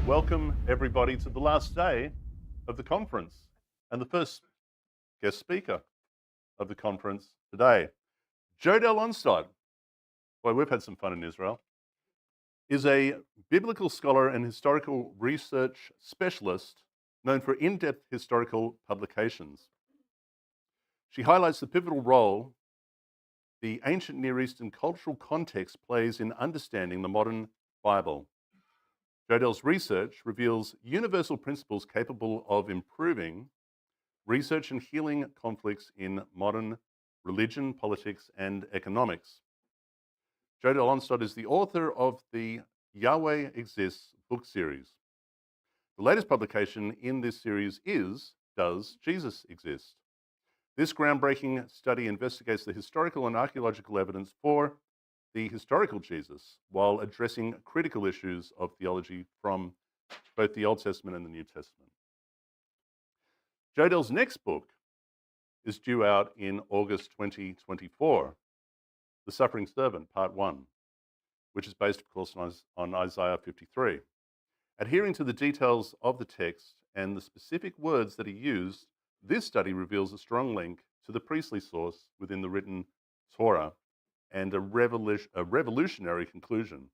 Welcome everybody to the last day of the conference and the first guest speaker of the conference today. Jodell Onstott, boy, we've had some fun in Israel, is a biblical scholar and historical research specialist known for in-depth historical publications. She highlights the pivotal role the ancient Near Eastern cultural context plays in understanding the modern Bible. Jodell's research reveals universal principles capable of improving research and healing conflicts in modern religion, politics, and economics. Jodell Onstott is the author of the Yahweh Exists book series. The latest publication in this series is Does Jesus Exist? This groundbreaking study investigates the historical and archaeological evidence for the historical Jesus while addressing critical issues of theology from both the Old Testament and the New Testament. Jodell's next book is due out in August 2024, The Suffering Servant, Part 1, which is based, of course, on Isaiah 53. Adhering to the details of the text and the specific words that are used, this study reveals a strong link to the priestly source within the written Torah and a revolutionary conclusion.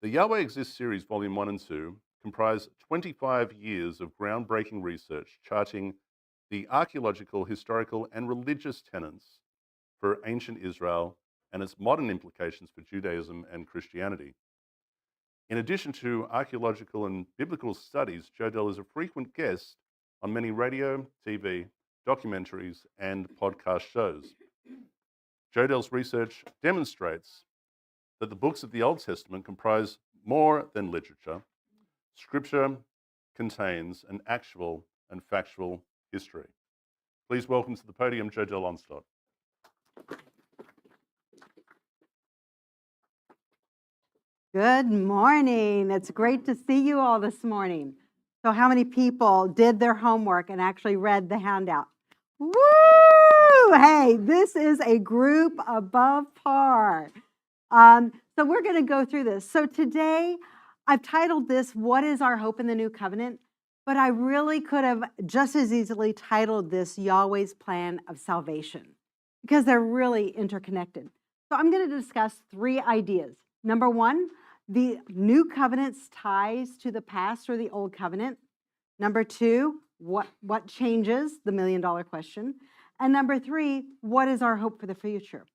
The Yahweh Exists series, Volume 1 and 2, comprise 25 years of groundbreaking research charting the archaeological, historical, and religious tenets for ancient Israel and its modern implications for Judaism and Christianity. In addition to archaeological and biblical studies, Jodell is a frequent guest on many radio, TV, documentaries, and podcast shows. Jodell's research demonstrates that the books of the Old Testament comprise more than literature. Scripture contains an actual and factual history. Please welcome to the podium Jodell Onstott. Good morning. It's great to see you all this morning. So how many people did their homework and actually read the handout? Woo! Hey, this is a group above par. So we're going to go through this. So today I've titled this, What is Our Hope in the New Covenant? But I really could have just as easily titled this Yahweh's Plan of Salvation because they're really interconnected. So I'm going to discuss three ideas. Number one, the new covenant's ties to the past or the old covenant. Number two, what changes, the million-dollar question. And number three, what is our hope for the future?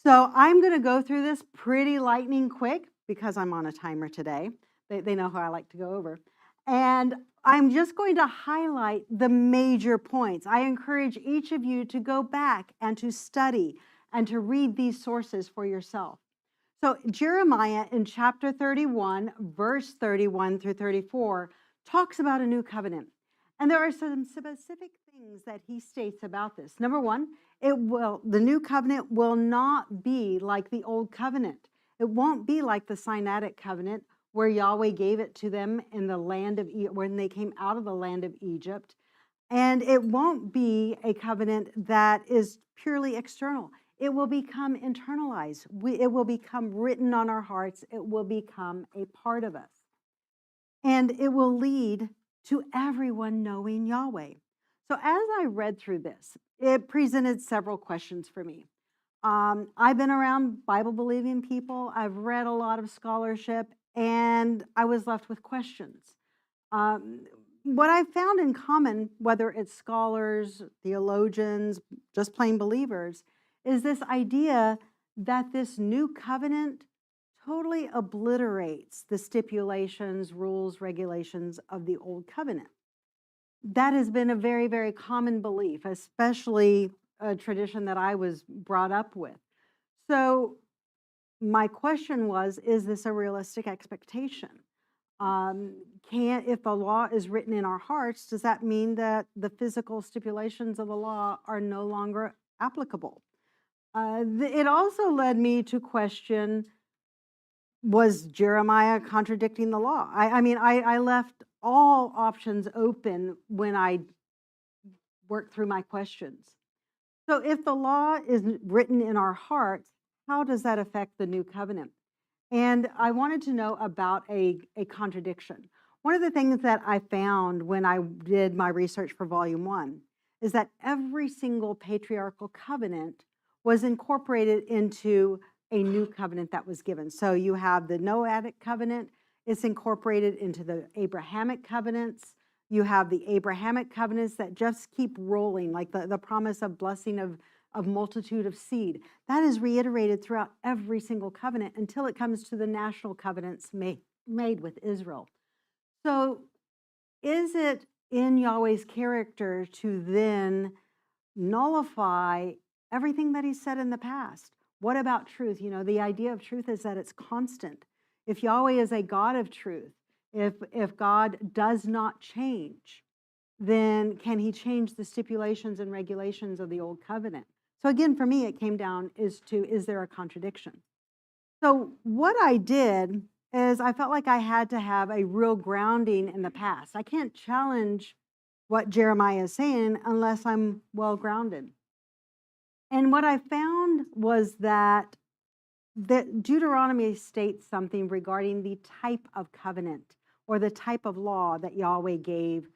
So I'm going to go through this pretty lightning quick because I'm on a timer today. They know how I like to go over. And I'm just going to highlight the major points. I encourage each of you to go back and to study and to read these sources for yourself. So Jeremiah in chapter 31, verse 31 through 34, talks about a new covenant. And there are some specific things that he states about this. Number one, the new covenant will not be like the old covenant. It won't be like the Sinaitic covenant where Yahweh gave it to them in the land of when they came out of the land of Egypt. And it won't be a covenant that is purely external. It will become internalized. It will become written on our hearts. It will become a part of us. And it will lead to everyone knowing Yahweh. So as I read through this, it presented several questions for me. I've been around Bible-believing people. I've read a lot of scholarship, and I was left with questions. What I've found in common, whether it's scholars, theologians, just plain believers, is this idea that this new covenant totally obliterates the stipulations, rules, regulations of the old covenant. That has been a very, very common belief, especially a tradition that I was brought up with. So my question was, is this a realistic expectation? If the law is written in our hearts, does that mean that the physical stipulations of the law are no longer applicable? It also led me to question, was Jeremiah contradicting the law? I left all options open when I worked through my questions. So if the law is written in our hearts, how does that affect the new covenant? And I wanted to know about a contradiction. One of the things that I found when I did my research for Volume 1 is that every single patriarchal covenant was incorporated into a new covenant that was given. So you have the Noahic covenant, it's incorporated into the Abrahamic covenants. You have the Abrahamic covenants that just keep rolling, like the promise of blessing of multitude of seed. That is reiterated throughout every single covenant until it comes to the national covenants made with Israel. So is it in Yahweh's character to then nullify everything that he said in the past? What about truth? You know, the idea of truth is that it's constant. If Yahweh is a God of truth, if God does not change, then can he change the stipulations and regulations of the old covenant? So again, for me, it came down is there a contradiction? So what I did is I felt like I had to have a real grounding in the past. I can't challenge what Jeremiah is saying unless I'm well grounded. And what I found was that Deuteronomy states something regarding the type of covenant or the type of law that Yahweh gave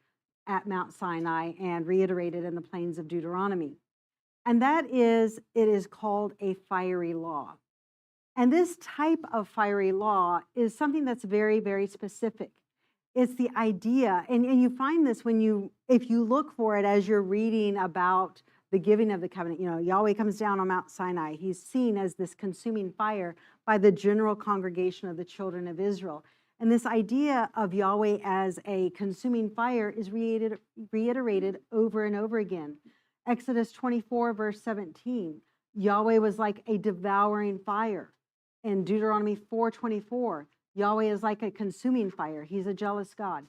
at Mount Sinai and reiterated in the plains of Deuteronomy. And that is, it is called a fiery law. And this type of fiery law is something that's very, very specific. It's the idea, and you find this if you look for it as you're reading about the giving of the covenant. You know, Yahweh comes down on Mount Sinai. He's seen as this consuming fire by the general congregation of the children of Israel. And this idea of Yahweh as a consuming fire is reiterated over and over again. Exodus 24, verse 17, Yahweh was like a devouring fire. In Deuteronomy 4:24, Yahweh is like a consuming fire. He's a jealous God.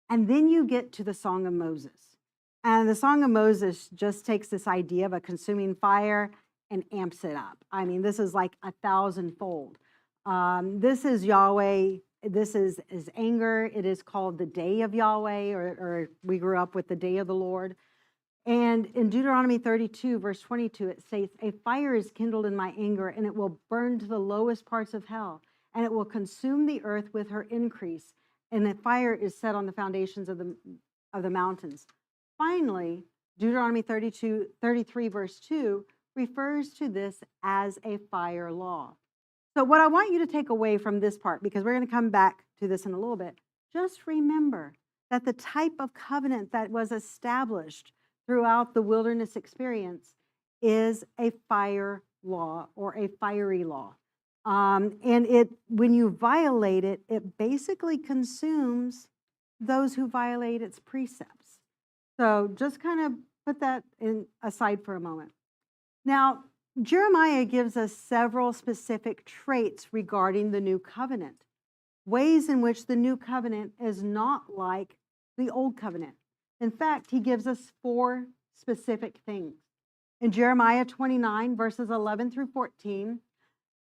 And then you get to the Song of Moses. And the Song of Moses just takes this idea of a consuming fire and amps it up. I mean, this is like 1,000-fold. This is Yahweh. This is his anger. It is called the day of Yahweh, or we grew up with the day of the Lord. And in Deuteronomy 32, verse 22, it states, "A fire is kindled in my anger, and it will burn to the lowest parts of hell, and it will consume the earth with her increase, and the fire is set on the foundations of the mountains." Finally, Deuteronomy 33, verse 2, refers to this as a fire law. So what I want you to take away from this part, because we're going to come back to this in a little bit, just remember that the type of covenant that was established throughout the wilderness experience is a fire law or a fiery law. And when you violate it, it basically consumes those who violate its precepts. So just kind of put that aside for a moment. Now, Jeremiah gives us several specific traits regarding the new covenant, ways in which the new covenant is not like the old covenant. In fact, he gives us 4 specific things. In Jeremiah 29, verses 11 through 14,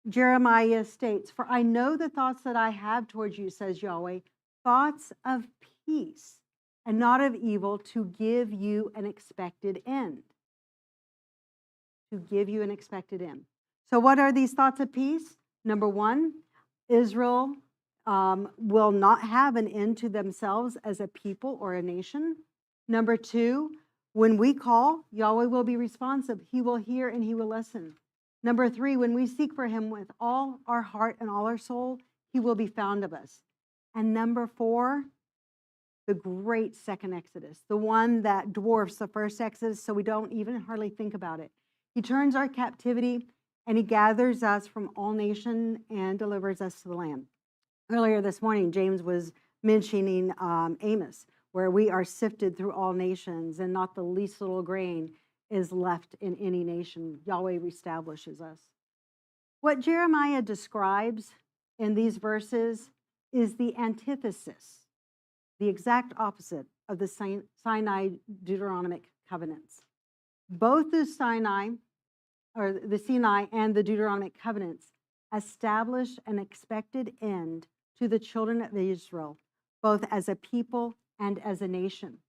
Jeremiah states, "For I know the thoughts that I have towards you, says Yahweh, thoughts of peace and not of evil, to give you an expected end." To give you an expected end. So what are these thoughts of peace? Number 1, Israel will not have an end to themselves as a people or a nation. Number 2, when we call, Yahweh will be responsive. He will hear and he will listen. Number 3, when we seek for him with all our heart and all our soul, he will be found of us. And number 4, the great second Exodus, the one that dwarfs the first Exodus, so we don't even hardly think about it. He turns our captivity and he gathers us from all nations and delivers us to the land. Earlier this morning, James was mentioning Amos, where we are sifted through all nations and not the least little grain is left in any nation. Yahweh reestablishes us. What Jeremiah describes in these verses is the antithesis, the exact opposite of the Sinai Deuteronomic covenants. Both the Sinai and the Deuteronomic covenants establish an expected end to the children of Israel, both as a people and as a nation.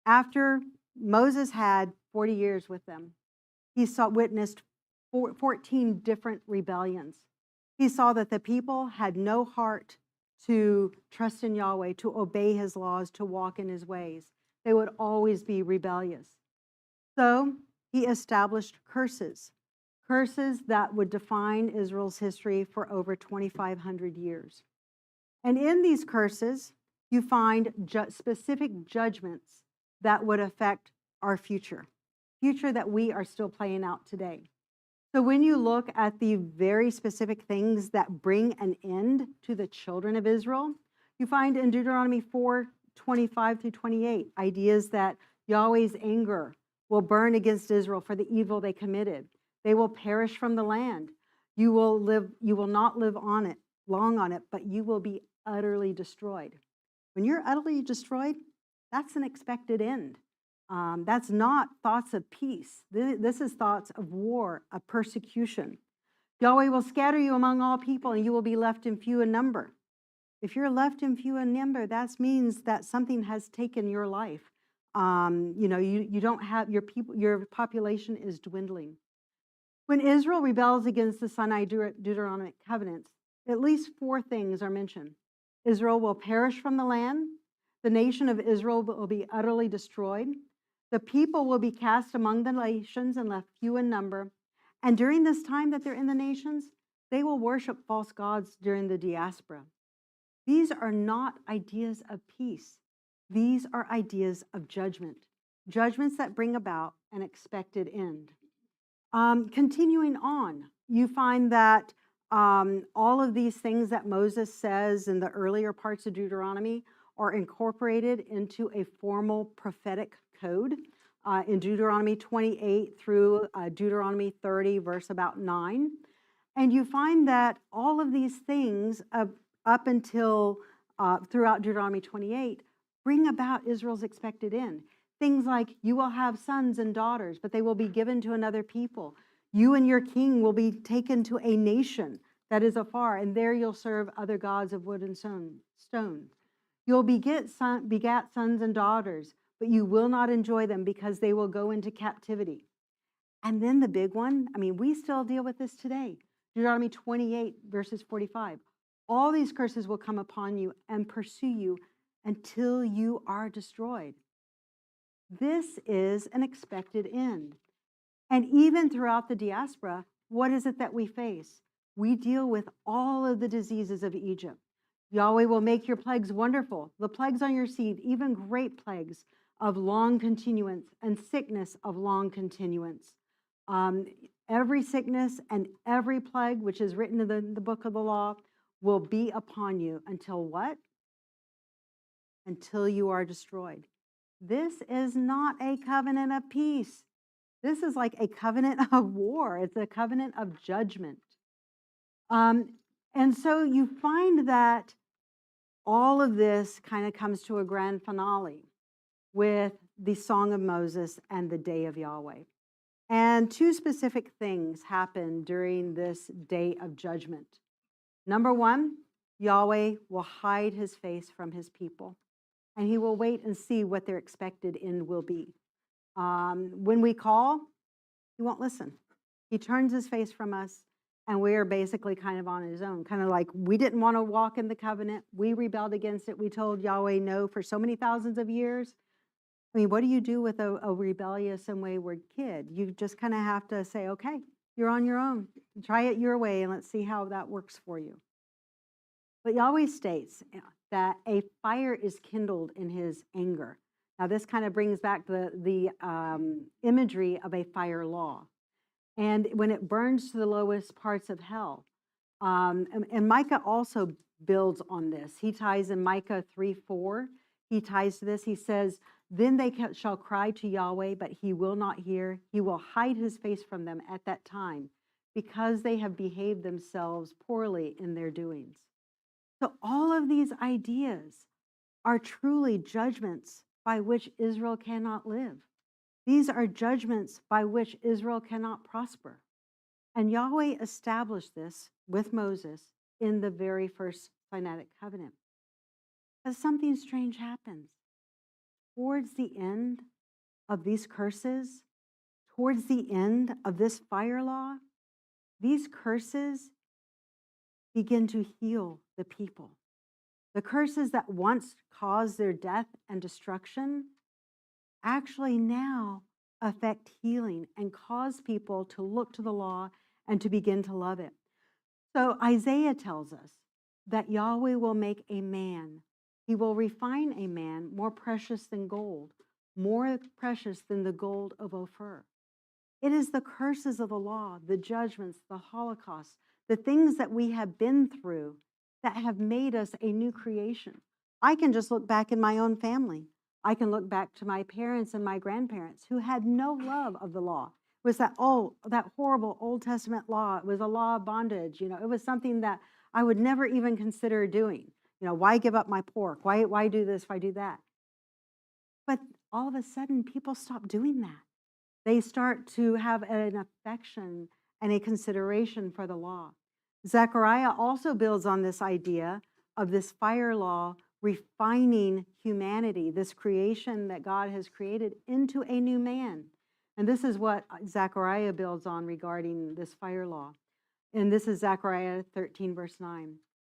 After Moses had 40 years with them, he witnessed 14 different rebellions. He saw that the people had no heart to trust in Yahweh, to obey his laws, to walk in his ways. They would always be rebellious. So he established curses, curses that would define Israel's history for over 2,500 years. And in these curses, you find specific judgments that would affect our future that we are still playing out today. So when you look at the very specific things that bring an end to the children of Israel, you find in Deuteronomy 4:25 through 28 ideas that Yahweh's anger will burn against Israel for the evil they committed. They will perish from the land. You will not live on it, long on it, but you will be utterly destroyed. When you're utterly destroyed, that's an expected end. That's not thoughts of peace. This is thoughts of war, of persecution. Yahweh will scatter you among all people, and you will be left in few in number. If you're left in few in number, that means that something has taken your life. You don't have your population is dwindling. When Israel rebels against the Sinai Deuteronomic covenants, at least 4 things are mentioned. Israel will perish from the land. The nation of Israel will be utterly destroyed. The people will be cast among the nations and left few in number. And during this time that they're in the nations, they will worship false gods during the diaspora. These are not ideas of peace. These are ideas of judgment, judgments that bring about an expected end. Continuing on, you find that all of these things that Moses says in the earlier parts of Deuteronomy are incorporated into a formal prophetic code in Deuteronomy 28 through Deuteronomy 30, verse about 9. And you find that all of these things up until throughout Deuteronomy 28 bring about Israel's expected end. Things like you will have sons and daughters, but they will be given to another people. You and your king will be taken to a nation that is afar, and there you'll serve other gods of wood and stone. You'll begat sons and daughters, but you will not enjoy them because they will go into captivity. And then the big one, we still deal with this today. Deuteronomy 28, verses 45. All these curses will come upon you and pursue you until you are destroyed. This is an expected end. And even throughout the diaspora, what is it that we face? We deal with all of the diseases of Egypt. Yahweh will make your plagues wonderful, the plagues on your seed, even great plagues of long continuance and sickness of long continuance. Every sickness and every plague, which is written in the book of the law, will be upon you until what? Until you are destroyed. This is not a covenant of peace. This is like a covenant of war. It's a covenant of judgment. And so you find that all of this kind of comes to a grand finale with the Song of Moses and the Day of Yahweh. And 2 specific things happen during this day of judgment. Number 1, Yahweh will hide his face from his people, and he will wait and see what their expected end will be. When we call, he won't listen. He turns his face from us, and we are basically kind of on his own, kind of like we didn't want to walk in the covenant. We rebelled against it. We told Yahweh no for so many thousands of years. What do you do with a rebellious and wayward kid? You just kind of have to say, okay, you're on your own. Try it your way, and let's see how that works for you. But Yahweh states that a fire is kindled in his anger. Now, this kind of brings back the imagery of a fire law. And when it burns to the lowest parts of hell. And Micah also builds on this. He ties in Micah 3:4. He ties to this. He says, then they shall cry to Yahweh, but he will not hear. He will hide his face from them at that time because they have behaved themselves poorly in their doings. So all of these ideas are truly judgments by which Israel cannot live. These are judgments by which Israel cannot prosper. And Yahweh established this with Moses in the very first Sinaitic covenant. But something strange happens. Towards the end of these curses, towards the end of this fire law, these curses begin to heal the people. The curses that once caused their death and destruction actually now affect healing and cause people to look to the law and to begin to love it. So Isaiah tells us that Yahweh will make a man. He will refine a man more precious than gold, more precious than the gold of Ophir. It is the curses of the law, the judgments, the Holocaust, the things that we have been through that have made us a new creation. I can just look back in my own family. I can look back to my parents and my grandparents who had no love of the law. It was that horrible Old Testament law. It was a law of bondage. It was something that I would never even consider doing. Why give up my pork? Why do this? Why do that? But all of a sudden, people stop doing that. They start to have an affection and a consideration for the law. Zechariah also builds on this idea of this fire law refining humanity, this creation that God has created into a new man. And this is what Zechariah builds on regarding this fire law. And this is Zechariah 13, verse 9.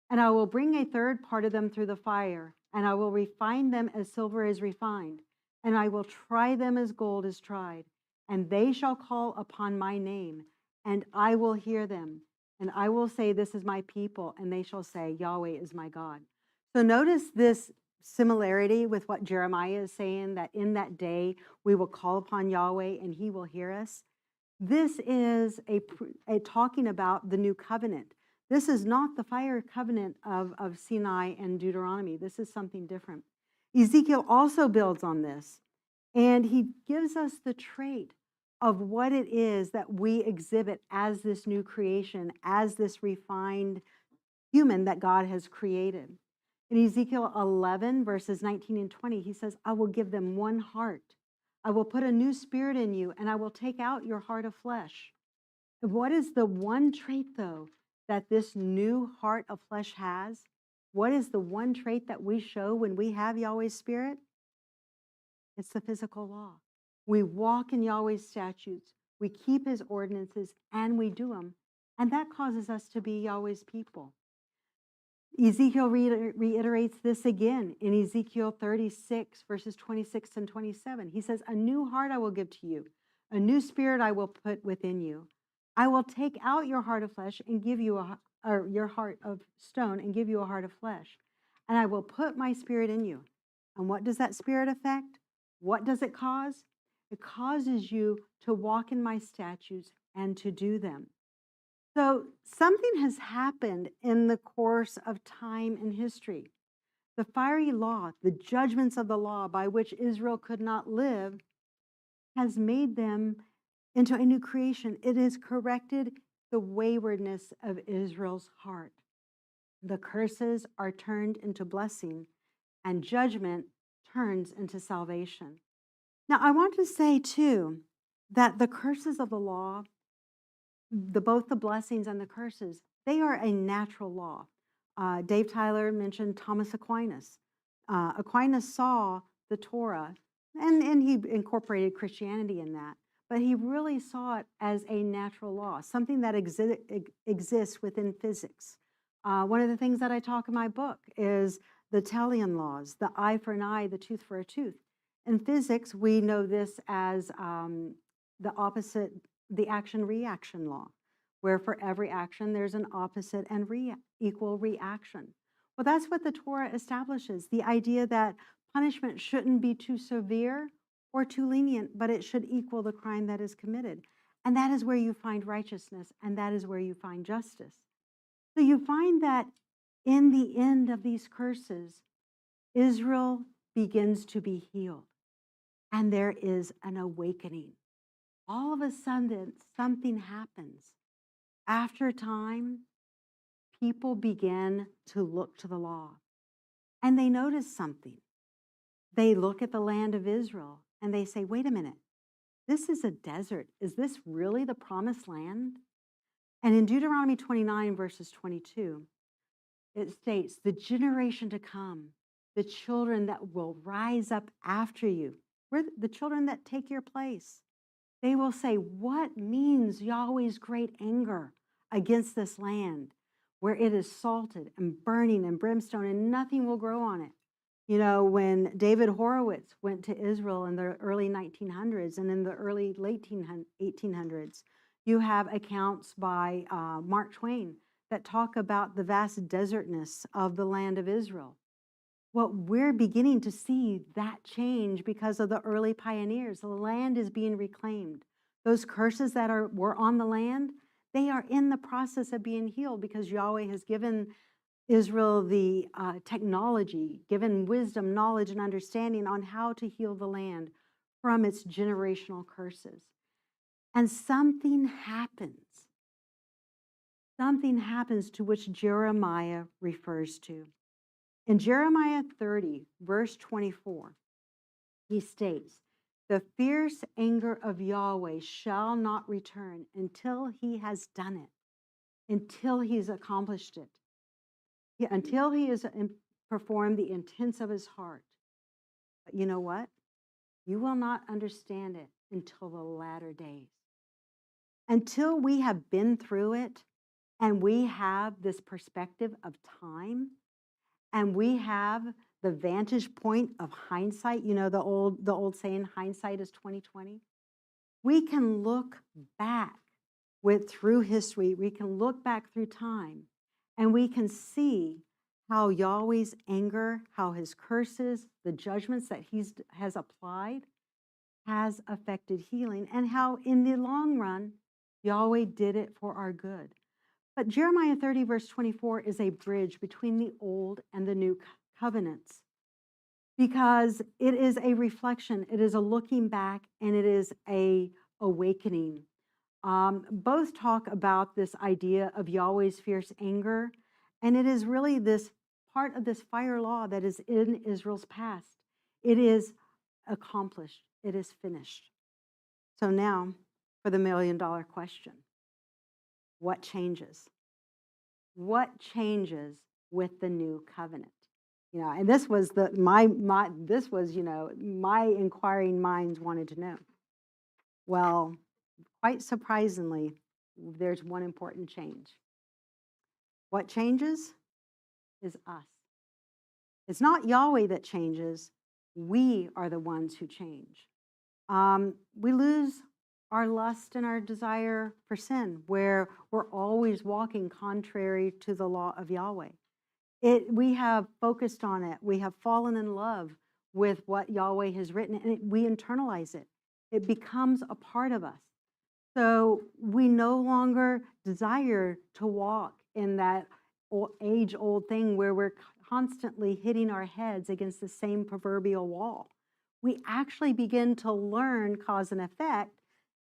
And I will bring a third part of them through the fire, and I will refine them as silver is refined, and I will try them as gold is tried. And they shall call upon my name, and I will hear them. And I will say, this is my people, and they shall say, Yahweh is my God. So notice this similarity with what Jeremiah is saying, that in that day we will call upon Yahweh and he will hear us. This is a talking about the new covenant. This is not the fire covenant of Sinai and Deuteronomy. This is something different. Ezekiel also builds on this. And he gives us the trait of what it is that we exhibit as this new creation, as this refined human that God has created. In Ezekiel 11, verses 19 and 20, he says, I will give them one heart. I will put a new spirit in you, and I will take out your heart of flesh. What is the one trait, though, that this new heart of flesh has? What is the one trait that we show when we have Yahweh's Spirit? It's the physical law. We walk in Yahweh's statutes, we keep his ordinances, and we do them. And that causes us to be Yahweh's people. Ezekiel reiterates this again in Ezekiel 36, verses 26 and 27. He says, a new heart I will give to you, a new spirit I will put within you. I will take out your heart of flesh and give you your heart of stone and give you a heart of flesh. And I will put my spirit in you. And what does that spirit affect? What does it cause? It causes you to walk in my statutes and to do them. So something has happened in the course of time and history. The fiery law, the judgments of the law by which Israel could not live, has made them into a new creation. It has corrected the waywardness of Israel's heart. The curses are turned into blessing, and judgment turns into salvation. Now, I want to say, too, that the curses of the law, both the blessings and the curses, they are a natural law. Dave Tyler mentioned Thomas Aquinas. Aquinas saw the Torah, and he incorporated Christianity in that, but he really saw it as a natural law, something that exists within physics. One of the things that I talk in my book is the Talion laws, the eye for an eye, the tooth for a tooth. In physics, we know this as the opposite, the action-reaction law, where for every action, there's an opposite and equal reaction. Well, that's what the Torah establishes, the idea that punishment shouldn't be too severe or too lenient, but it should equal the crime that is committed. And that is where you find righteousness, and that is where you find justice. So you find that in the end of these curses, Israel begins to be healed. And there is an awakening. All of a sudden, something happens. After time, people begin to look to the law. And they notice something. They look at the land of Israel and they say, wait a minute, this is a desert. Is this really the promised land? And in Deuteronomy 29, verses 22, it states, the generation to come, the children that will rise up after you, we're the children that take your place. They will say, what means Yahweh's great anger against this land? where it is salted and burning and brimstone and nothing will grow on it. You know, when David Horowitz went to Israel in the early 1900s and in the early late 1800s, you have accounts by Mark Twain that talk about the vast desertness of the land of Israel. Well, we're beginning to see that change because of the early pioneers. The land is being reclaimed. Those curses that were on the land, they are in the process of being healed because Yahweh has given Israel the technology, given wisdom, knowledge, and understanding on how to heal the land from its generational curses. And something happens. Something happens to which Jeremiah refers to. In Jeremiah 30, verse 24, he states, "The fierce anger of Yahweh shall not return until he has done it, until he's accomplished it, until he has performed the intents of his heart." But you know what? You will not understand it until the latter days. Until we have been through it and we have this perspective of time and we have the vantage point of hindsight, you know, the old saying, hindsight is 2020. We can look back through history, we can look back through time, and we can see how Yahweh's anger, how his curses, the judgments that he has applied has affected healing, and how in the long run, Yahweh did it for our good. But Jeremiah 30, verse 24 is a bridge between the old and the new covenants because it is a reflection, it is a looking back, and it is a awakening. Both talk about this idea of Yahweh's fierce anger, and it is really this part of this fire law that is in Israel's past. It is accomplished. It is finished. So now for the million-dollar question. What changes? What changes with the new covenant? You know, and this was my inquiring minds wanted to know. Well, quite surprisingly, there's one important change. What changes is us. It's not Yahweh that changes. We are the ones who change. We lose our lust and our desire for sin, where we're always walking contrary to the law of Yahweh. We have focused on it. We have fallen in love with what Yahweh has written, and we internalize it. It becomes a part of us. So we no longer desire to walk in that age-old thing where we're constantly hitting our heads against the same proverbial wall. We actually begin to learn cause and effect,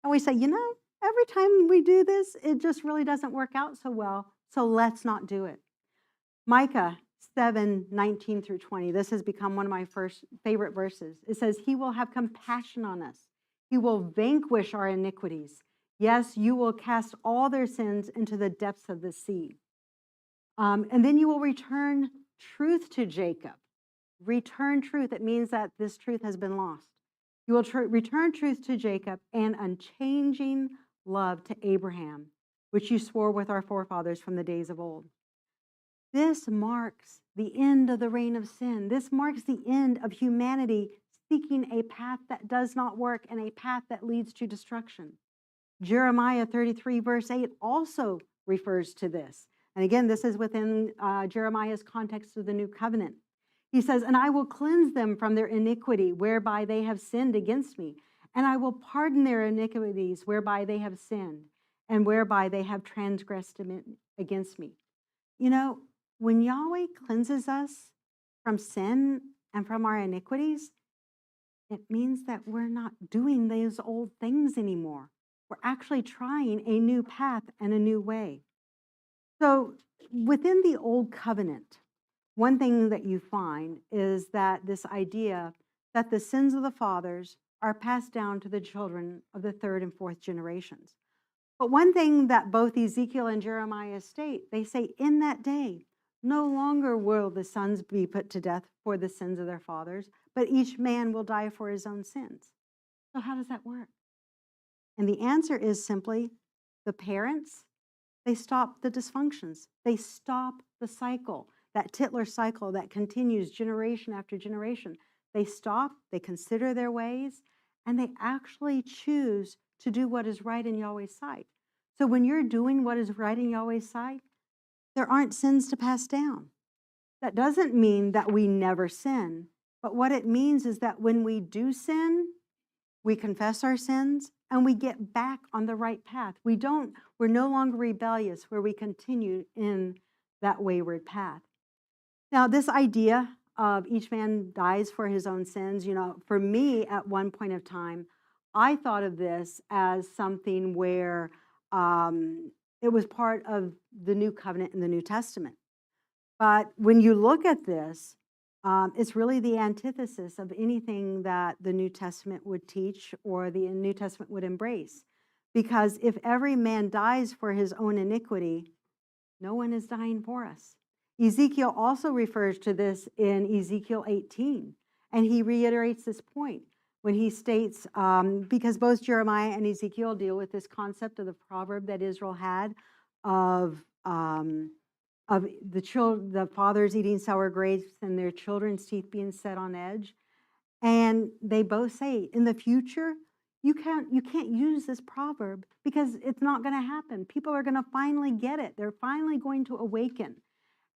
and we say, you know, every time we do this, it just really doesn't work out so well, so let's not do it. Micah 7, 19 through 20, this has become one of my favorite verses. It says, "He will have compassion on us. He will vanquish our iniquities. Yes, you will cast all their sins into the depths of the sea. And then you will return truth to Jacob." Return truth. It means that this truth has been lost. You will return truth to Jacob and unchanging love to Abraham, which you swore with our forefathers from the days of old. This marks the end of the reign of sin. This marks the end of humanity seeking a path that does not work and a path that leads to destruction. Jeremiah 33, verse 8 also refers to this. And again, this is within Jeremiah's context of the new covenant. He says, "And I will cleanse them from their iniquity, whereby they have sinned against me. And I will pardon their iniquities, whereby they have sinned, and whereby they have transgressed against me." You know, when Yahweh cleanses us from sin and from our iniquities, it means that we're not doing those old things anymore. We're actually trying a new path and a new way. So within the old covenant, one thing that you find is that this idea that the sins of the fathers are passed down to the children of the third and fourth generations. But one thing that both Ezekiel and Jeremiah state, they say, in that day, no longer will the sons be put to death for the sins of their fathers, but each man will die for his own sins. So how does that work? And the answer is simply the parents They stop the dysfunctions. They stop the cycle, that Titler cycle that continues generation after generation. They stop, they consider their ways, and they actually choose to do what is right in Yahweh's sight. So when you're doing what is right in Yahweh's sight, there aren't sins to pass down. That doesn't mean that we never sin, but what it means is that when we do sin, we confess our sins and we get back on the right path. We're no longer rebellious where we continue in that wayward path. Now, this idea of each man dies for his own sins, for me at one point of time, I thought of this as something where it was part of the new covenant in the New Testament. But when you look at this, it's really the antithesis of anything that the New Testament would teach or the New Testament would embrace. Because if every man dies for his own iniquity, no one is dying for us. Ezekiel also refers to this in Ezekiel 18, and he reiterates this point when he states, because both Jeremiah and Ezekiel deal with this concept of the proverb that Israel had of the fathers eating sour grapes and their children's teeth being set on edge. And they both say, in the future, you can't use this proverb because it's not going to happen. People are going to finally get it. They're finally going to awaken.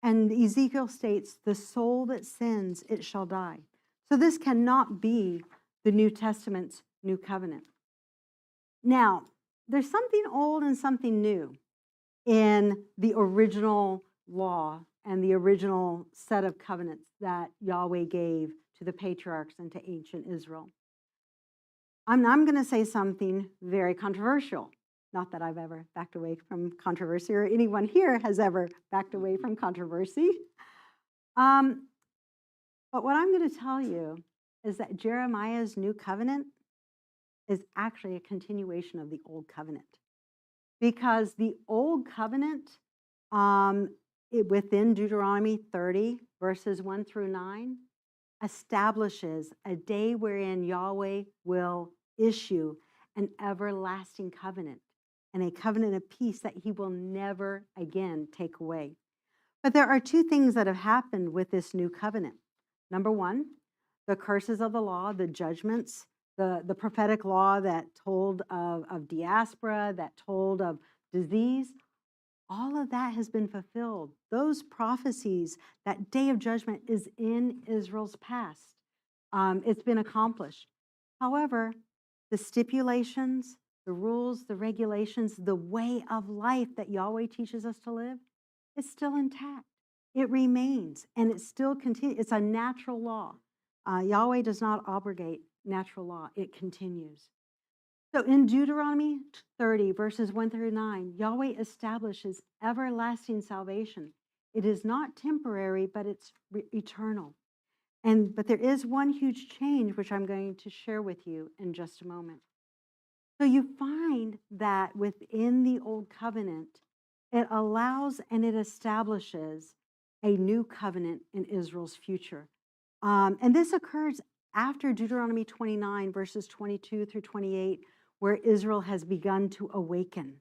And Ezekiel states, the soul that sins, it shall die. So this cannot be the New Testament's new covenant. Now, there's something old and something new in the original law and the original set of covenants that Yahweh gave to the patriarchs and to ancient Israel. I'm going to say something very controversial. Not that I've ever backed away from controversy or anyone here has ever backed away from controversy. But what I'm going to tell you is that Jeremiah's new covenant is actually a continuation of the old covenant. Because the old covenant within Deuteronomy 30, verses 1 through 9, establishes a day wherein Yahweh will issue an everlasting covenant and a covenant of peace that he will never again take away. But there are two things that have happened with this new covenant. Number one, the curses of the law, the judgments, the prophetic law that told of diaspora, that told of disease, all of that has been fulfilled. Those prophecies, that day of judgment is in Israel's past. It's been accomplished. However, the stipulations, the rules, the regulations, the way of life that Yahweh teaches us to live is still intact. It remains, and it still continues. It's a natural law. Yahweh does not abrogate natural law. It continues. So in Deuteronomy 30, verses 1 through 9, Yahweh establishes everlasting salvation. It is not temporary, but it's eternal. But there is one huge change, which I'm going to share with you in just a moment. So you find that within the Old Covenant, it allows and it establishes a new covenant in Israel's future. And this occurs after Deuteronomy 29, verses 22 through 28, where Israel has begun to awaken,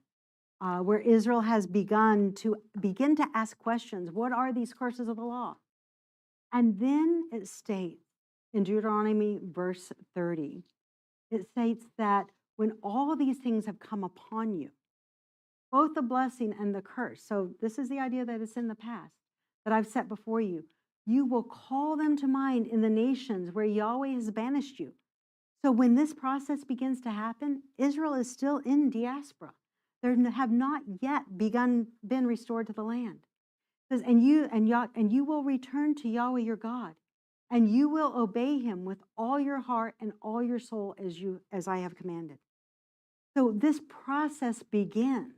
where Israel has begin to ask questions. What are these curses of the law? And then it states in Deuteronomy verse 30, it states that when all of these things have come upon you, both the blessing and the curse, so this is the idea that it's in the past, that I've set before you, you will call them to mind in the nations where Yahweh has banished you. So when this process begins to happen, Israel is still in diaspora. They have not yet been restored to the land. It says, and you will return to Yahweh your God, and you will obey him with all your heart and all your soul as I have commanded. So this process begins.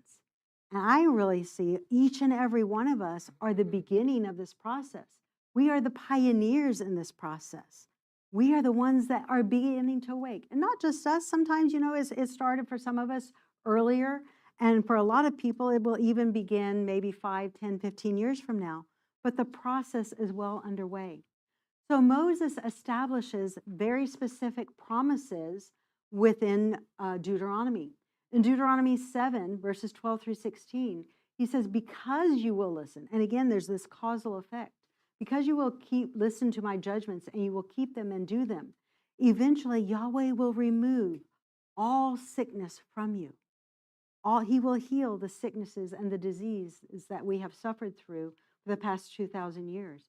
And I really see each and every one of us are the beginning of this process. We are the pioneers in this process. We are the ones that are beginning to awake. And not just us. Sometimes, it started for some of us earlier. And for a lot of people, it will even begin maybe 5, 10, 15 years from now. But the process is well underway. So Moses establishes very specific promises within Deuteronomy. In Deuteronomy 7, verses 12 through 16, He says, because you will listen. And again, there's this causal effect. Because you will listen to my judgments and you will keep them and do them, eventually Yahweh will remove all sickness from you. He will heal the sicknesses and the diseases that we have suffered through for the past 2,000 years.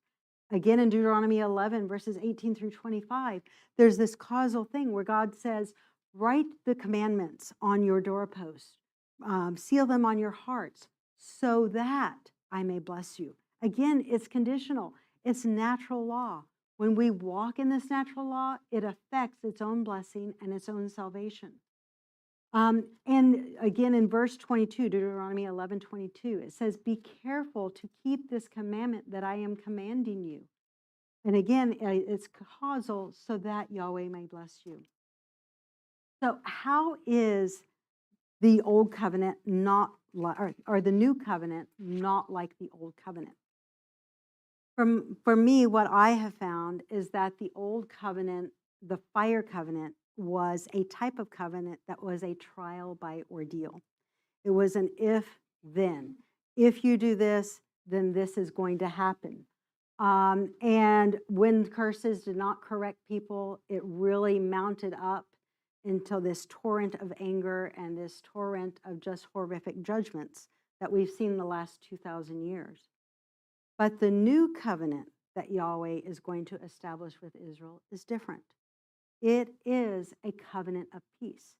Again, in Deuteronomy 11, verses 18 through 25, there's this causal thing where God says, write the commandments on your doorpost, seal them on your hearts, so that I may bless you. Again, it's conditional. It's natural law. When we walk in this natural law, it affects its own blessing and its own salvation. And again, in verse 22, Deuteronomy 11:22, it says, be careful to keep this commandment that I am commanding you. And again, it's causal so that Yahweh may bless you. So how is the old covenant not like, or the new covenant not like the old covenant? For me, what I have found is that the old covenant, the fire covenant, was a type of covenant that was a trial by ordeal. It was an if then. If you do this, then this is going to happen. And when curses did not correct people, it really mounted up until this torrent of anger and this torrent of just horrific judgments that we've seen the last 2,000 years. But the new covenant that Yahweh is going to establish with Israel is different. It is a covenant of peace,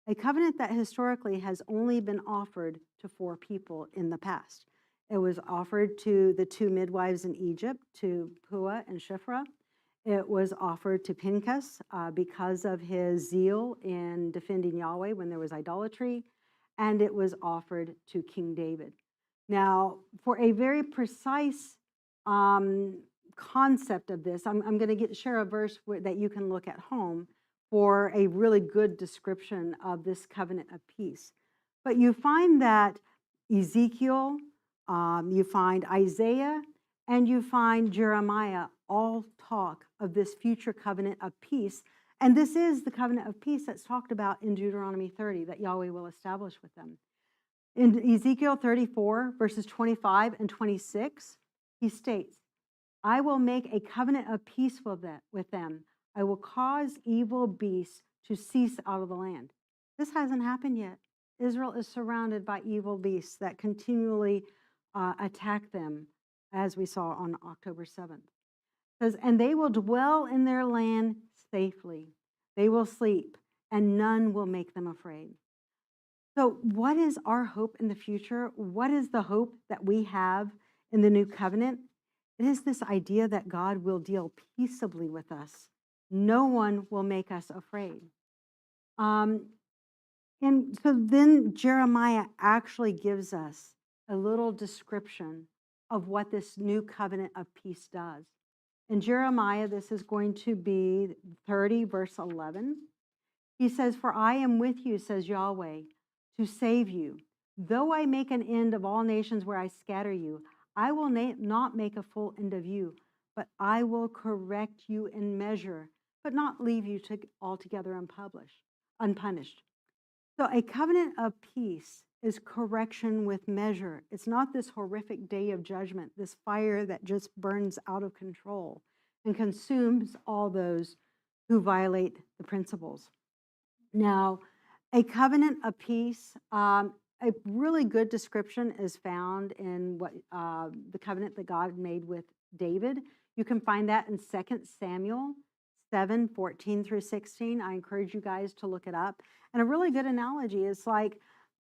a covenant that historically has only been offered to 4 people in the past. It was offered to the 2 midwives in Egypt, to Puah and Shiphrah. It was offered to Pinchas because of his zeal in defending Yahweh when there was idolatry, and it was offered to King David. Now, for a very precise concept of this, I'm going to share a verse that you can look at home for a really good description of this covenant of peace. But you find that Ezekiel, you find Isaiah, and you find Jeremiah all talk of this future covenant of peace. And this is the covenant of peace that's talked about in Deuteronomy 30 that Yahweh will establish with them. In Ezekiel 34, verses 25 and 26, he states, I will make a covenant of peace with them. I will cause evil beasts to cease out of the land. This hasn't happened yet. Israel is surrounded by evil beasts that continually attack them, as we saw on October 7th. It says, and they will dwell in their land safely. They will sleep, and none will make them afraid. So what is our hope in the future? What is the hope that we have in the new covenant? It is this idea that God will deal peaceably with us. No one will make us afraid. And so then Jeremiah actually gives us a little description of what this new covenant of peace does. In Jeremiah, this is going to be 30, verse 11. He says, for I am with you, says Yahweh, to save you. Though I make an end of all nations where I scatter you, I will not make a full end of you, but I will correct you in measure, but not leave you altogether unpunished. So a covenant of peace is correction with measure. It's not this horrific day of judgment, this fire that just burns out of control and consumes all those who violate the principles. Now, a covenant of peace, a really good description is found in what the covenant that God made with David. You can find that in 2 Samuel 7:14 through 16. I encourage you guys to look it up. And a really good analogy is like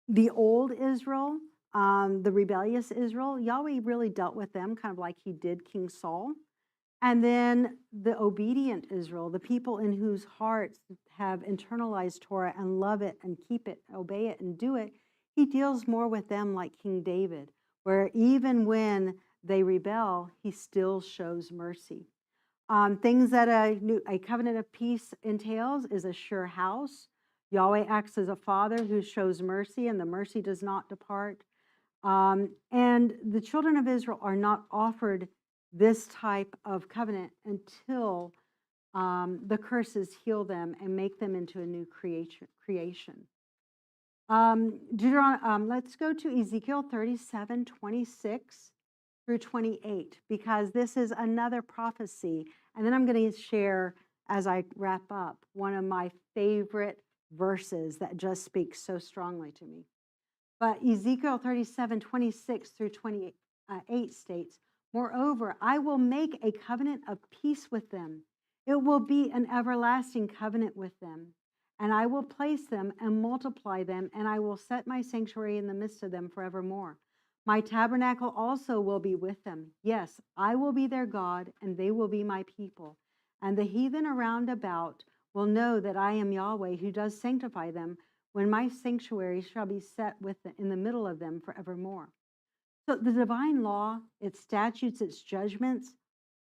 the old Israel, the rebellious Israel. Yahweh really dealt with them kind of like he did King Saul. And then the obedient Israel, the people in whose hearts have internalized Torah and love it and keep it, obey it and do it, he deals more with them like King David, where even when they rebel, he still shows mercy. Things that a covenant of peace entails is a sure house. Yahweh acts as a father who shows mercy, and the mercy does not depart. And the children of Israel are not offered this type of covenant until the curses heal them and make them into a new creation. Let's go to Ezekiel 37:26 through 28, because this is another prophecy. And then I'm going to share, as I wrap up, one of my favorite verses that just speaks so strongly to me. But Ezekiel 37:26 through 28 states, "Moreover, I will make a covenant of peace with them. It will be an everlasting covenant with them. And I will place them and multiply them, and I will set my sanctuary in the midst of them forevermore. My tabernacle also will be with them. Yes, I will be their God, and they will be my people. And the heathen around about will know that I am Yahweh, who does sanctify them, when my sanctuary shall be set in the middle of them forevermore." So the divine law, its statutes, its judgments,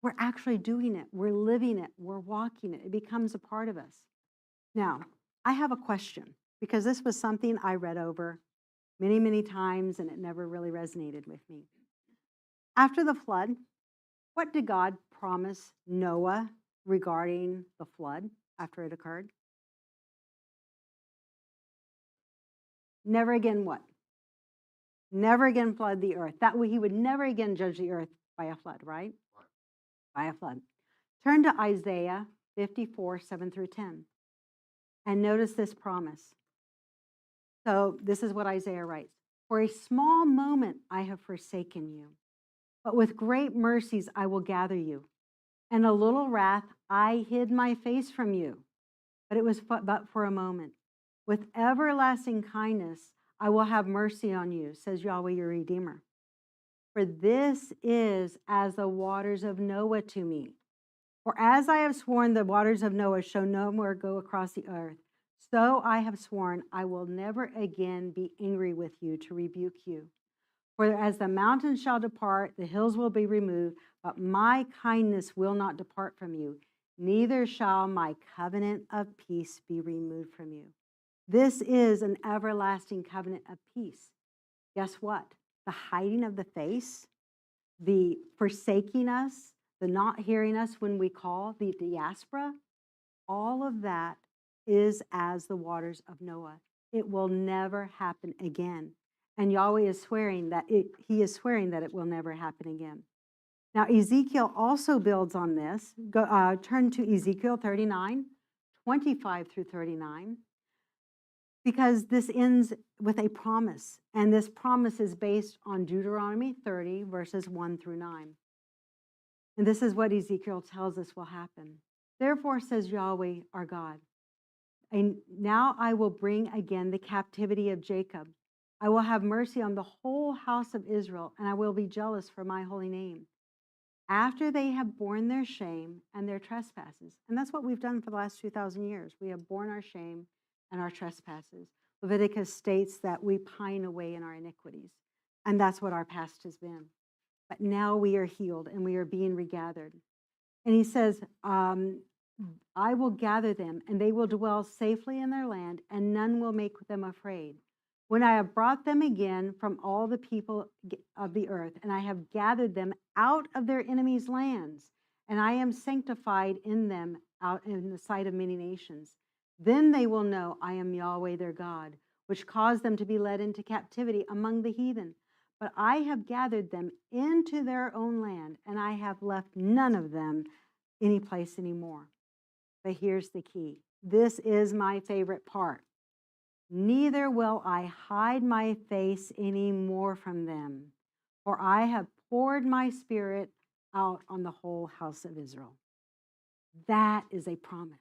we're actually doing it. We're living it. We're walking it. It becomes a part of us. Now, I have a question, because this was something I read over many, many times, and it never really resonated with me. After the flood, what did God promise Noah regarding the flood after it occurred? Never again what? Never again flood the earth. That way he would never again judge the earth by a flood, right? By a flood. Turn to Isaiah 54:7 through 10. And notice this promise. So this is what Isaiah writes. "For a small moment I have forsaken you, but with great mercies I will gather you. In a little wrath I hid my face from you, but it was but for a moment. With everlasting kindness I will have mercy on you, says Yahweh your Redeemer. For this is as the waters of Noah to me. For as I have sworn the waters of Noah shall no more go across the earth, so I have sworn I will never again be angry with you to rebuke you. For as the mountains shall depart, the hills will be removed, but my kindness will not depart from you, neither shall my covenant of peace be removed from you." This is an everlasting covenant of peace. Guess what? The hiding of the face, the forsaking us, the not hearing us when we call, the diaspora, all of that is as the waters of Noah. It will never happen again. And Yahweh is swearing that he is swearing that it will never happen again. Now, Ezekiel also builds on this. Turn to Ezekiel 39:25 through 39, because this ends with a promise. And this promise is based on Deuteronomy 30, verses 1 through 9. And this is what Ezekiel tells us will happen. "Therefore, says Yahweh our God, and now I will bring again the captivity of Jacob. I will have mercy on the whole house of Israel, and I will be jealous for my holy name, after they have borne their shame and their trespasses." And that's what we've done for the last 2,000 years. We have borne our shame and our trespasses. Leviticus states that we pine away in our iniquities, and that's what our past has been. But now we are healed and we are being regathered. And he says, "I will gather them, and they will dwell safely in their land, and none will make them afraid. When I have brought them again from all the people of the earth, and I have gathered them out of their enemies' lands, and I am sanctified in them out in the sight of many nations, then they will know I am Yahweh their God, which caused them to be led into captivity among the heathen. But I have gathered them into their own land, and I have left none of them any place anymore." But here's the key. This is my favorite part. "Neither will I hide my face any more from them, for I have poured my spirit out on the whole house of Israel." That is a promise.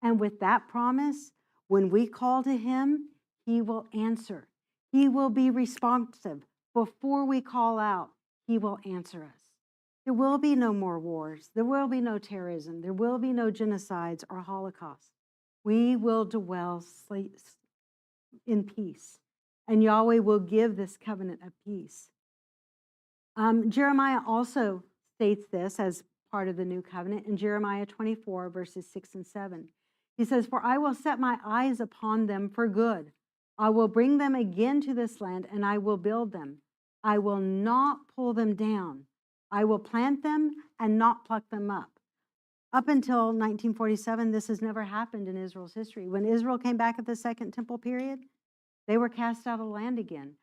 And with that promise, when we call to him, he will answer. He will be responsive. Before we call out, he will answer us. There will be no more wars. There will be no terrorism. There will be no genocides or holocausts. We will dwell in peace. And Yahweh will give this covenant of peace. Jeremiah also states this as part of the new covenant in Jeremiah 24, verses 6 and 7. He says, "For I will set my eyes upon them for good. I will bring them again to this land, and I will build them. I will not pull them down. I will plant them and not pluck them up." Up until 1947, this has never happened in Israel's history. When Israel came back at the Second Temple period, They were cast out of the land again.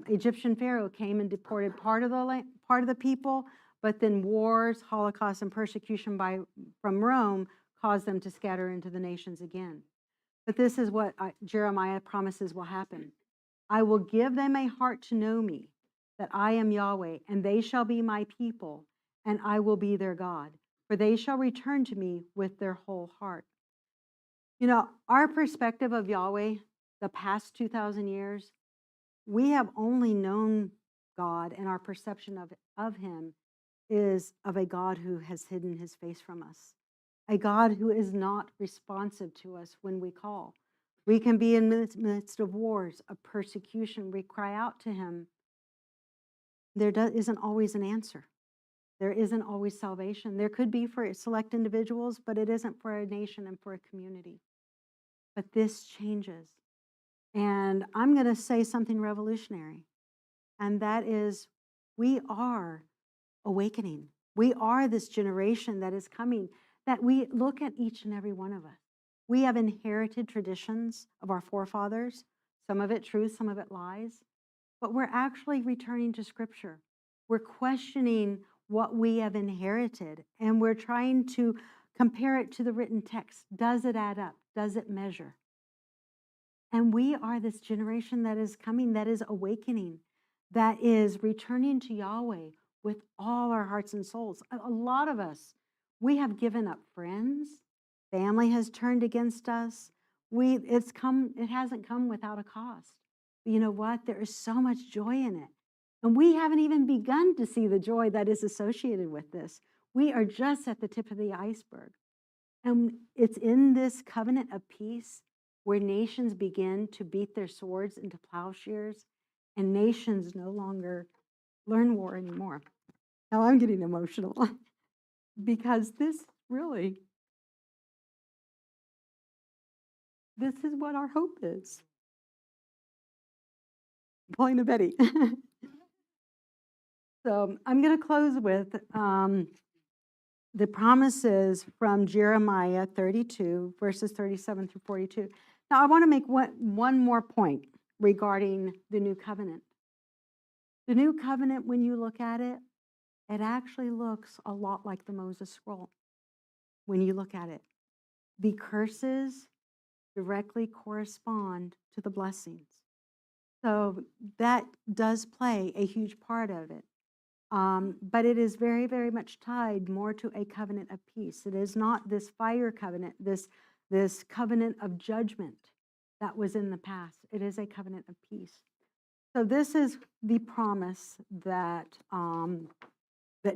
Egyptian Pharaoh came and deported part of the people, but then wars, Holocaust, and persecution from Rome caused them to scatter into the nations again. But this is what Jeremiah promises will happen. I will give them a heart to know me, that I am Yahweh, and they shall be my people, and I will be their God, for they shall return to me with their whole heart. You know, our perspective of Yahweh, the past 2,000 years, we have only known God, and our perception of him is of a God who has hidden his face from us, a God who is not responsive to us when we call. We can be in the midst of wars, of persecution. We cry out to him. There isn't always an answer. There isn't always salvation. There could be for select individuals, but it isn't for a nation and for a community. But this changes. And I'm going to say something revolutionary, and that is we are awakening. We are this generation that is coming, that we look at each and every one of us. We have inherited traditions of our forefathers, some of it truth, some of it lies, but we're actually returning to Scripture. We're questioning what we have inherited, and we're trying to compare it to the written text. Does it add up? Does it measure? And we are this generation that is coming, that is awakening, that is returning to Yahweh with all our hearts and souls. A lot of us, we have given up friends. Family has turned against us. It hasn't come without a cost. But you know what? There is so much joy in it. And we haven't even begun to see the joy that is associated with this. We are just at the tip of the iceberg. And it's in this covenant of peace where nations begin to beat their swords into plowshares, and nations no longer learn war anymore. Now I'm getting emotional because this is what our hope is. Pulling a Betty. So I'm going to close with the promises from Jeremiah 32, verses 37 through 42. Now, I want to make one more point regarding the new covenant. The new covenant, when you look at it, it actually looks a lot like the Moses scroll. When you look at it, the curses directly correspond to the blessings. So that does play a huge part of it. But it is very, very much tied more to a covenant of peace. It is not this fire covenant, this covenant of judgment that was in the past. It is a covenant of peace. So this is the promise that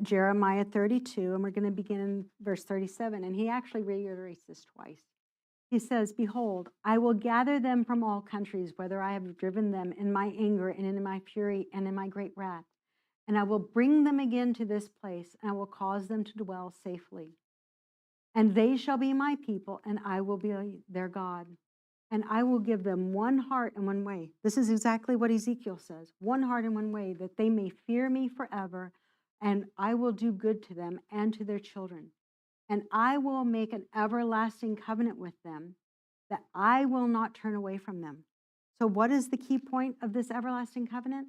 Jeremiah 32, and we're going to begin in verse 37, and he actually reiterates this twice. He says, "Behold, I will gather them from all countries, whether I have driven them in my anger and in my fury and in my great wrath. And I will bring them again to this place, and I will cause them to dwell safely. And they shall be my people, and I will be their God. And I will give them one heart and one way." This is exactly what Ezekiel says. "One heart and one way, that they may fear me forever, and I will do good to them and to their children. And I will make an everlasting covenant with them, that I will not turn away from them." So what is the key point of this everlasting covenant?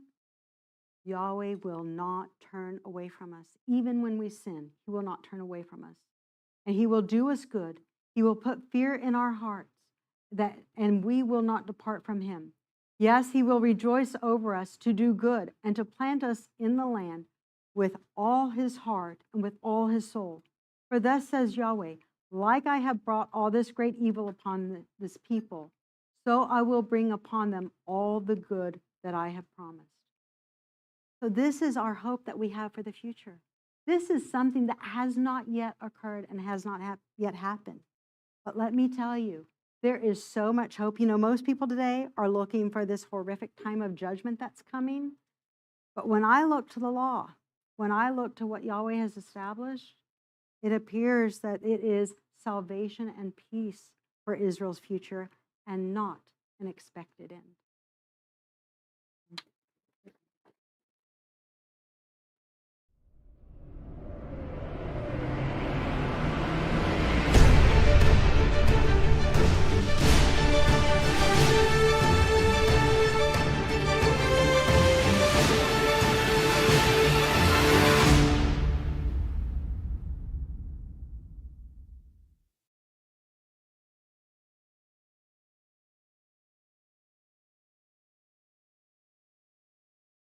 Yahweh will not turn away from us. Even when we sin, he will not turn away from us. And he will do us good. He will put fear in our hearts, and we will not depart from him. Yes, he will rejoice over us to do good and to plant us in the land with all his heart and with all his soul. For thus says Yahweh, like I have brought all this great evil upon this people, so I will bring upon them all the good that I have promised. So this is our hope that we have for the future. This is something that has not yet occurred and has not yet happened. But let me tell you, there is so much hope. You know, most people today are looking for this horrific time of judgment that's coming. But when I look to the law, when I look to what Yahweh has established, it appears that it is salvation and peace for Israel's future and not an expected end.